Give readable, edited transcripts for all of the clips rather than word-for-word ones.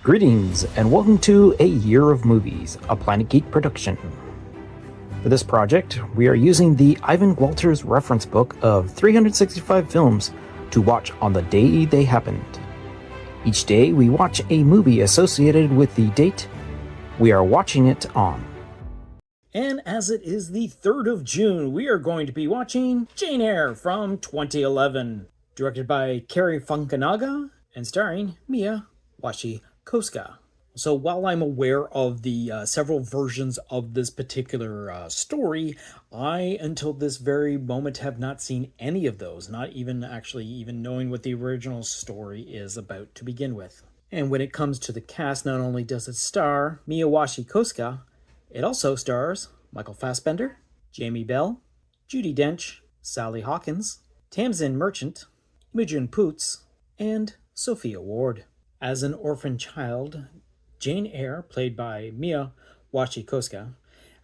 Greetings, and welcome to A Year of Movies, a Planet Geek production. For this project, we are using the Ivan Walters reference book of 365 films to watch on the day they happened. Each day, we watch a movie associated with the date we are watching it on. And as it is the 3rd of June, we are going to be watching Jane Eyre from 2011, directed by Cary Fukunaga and starring Mia Wasikowska. So while I'm aware of the several versions of this particular story, I, until this very moment, have not seen any of those, not even knowing what the original story is about to begin with. And when it comes to the cast, not only does it star Mia Wasikowska, it also stars Michael Fassbender, Jamie Bell, Judi Dench, Sally Hawkins, Tamsin Merchant, Imogen Poots, and Sophia Ward. As an orphan child, Jane Eyre, played by Mia Wasikowska,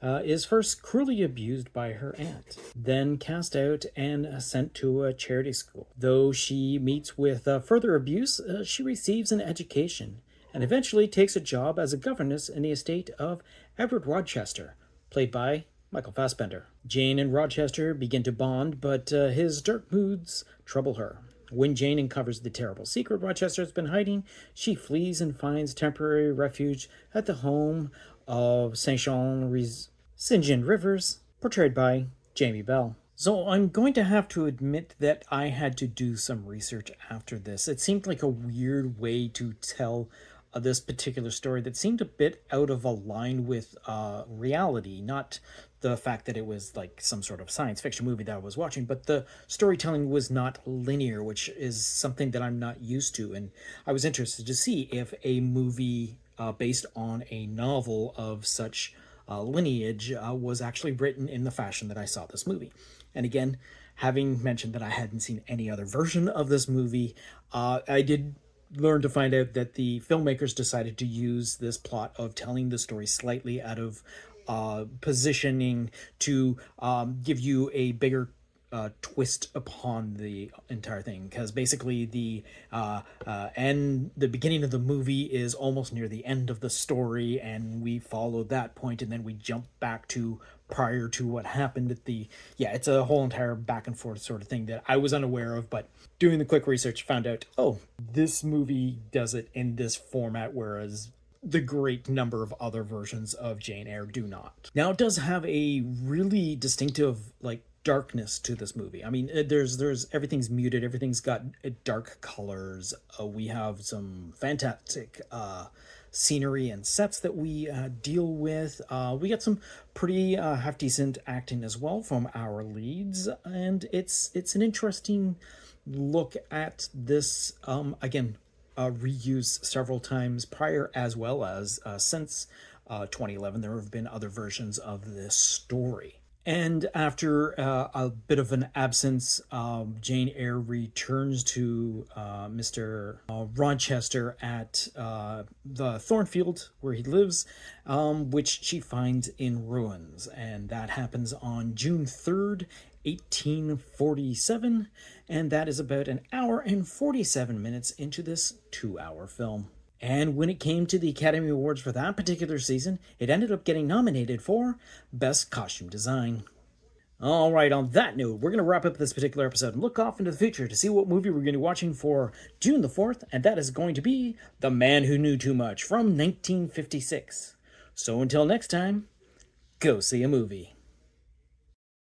is first cruelly abused by her aunt, then cast out and sent to a charity school. Though she meets with further abuse, she receives an education and eventually takes a job as a governess in the estate of Edward Rochester, played by Michael Fassbender. Jane and Rochester begin to bond, but his dark moods trouble her. When Jane uncovers the terrible secret Rochester has been hiding, she flees and finds temporary refuge at the home of St. Jean Rivers, portrayed by Jamie Bell. So I'm going to have to admit that I had to do some research after this. It seemed like a weird way to tell this particular story that seemed a bit out of line with reality, not the fact that it was like some sort of science fiction movie that I was watching, but the storytelling was not linear, which is something that I'm not used to. And I was interested to see if a movie based on a novel of such lineage was actually written in the fashion that I saw this movie. And again, having mentioned that I hadn't seen any other version of this movie, I did learn to find out that the filmmakers decided to use this plot of telling the story slightly out of positioning to give you a bigger twist upon the entire thing, because basically the beginning of the movie is almost near the end of the story, and we follow that point, and then we jump back to prior to what happened at the it's a whole entire back and forth sort of thing that I was unaware of, but doing the quick research found out, oh, this movie does it in this format, whereas the great number of other versions of Jane Eyre do not. Now, it does have a really distinctive darkness to this movie. I mean, there's everything's muted, everything's got dark colors. We have some fantastic scenery and sets that we deal with. We got some pretty half decent acting as well from our leads, and it's an interesting look at this again, reused several times prior as well as since 2011. There have been other versions of this story. And after a bit of an absence, Jane Eyre returns to Mr. Rochester at the Thornfield where he lives, which she finds in ruins. And that happens on June 3rd, 1847. And that is about an hour and 47 minutes into this 2-hour film. And when it came to the Academy Awards for that particular season, it ended up getting nominated for Best Costume Design. All right, on that note, we're going to wrap up this particular episode and look off into the future to see what movie we're going to be watching for June the 4th, and that is going to be The Man Who Knew Too Much from 1956. So until next time, go see a movie.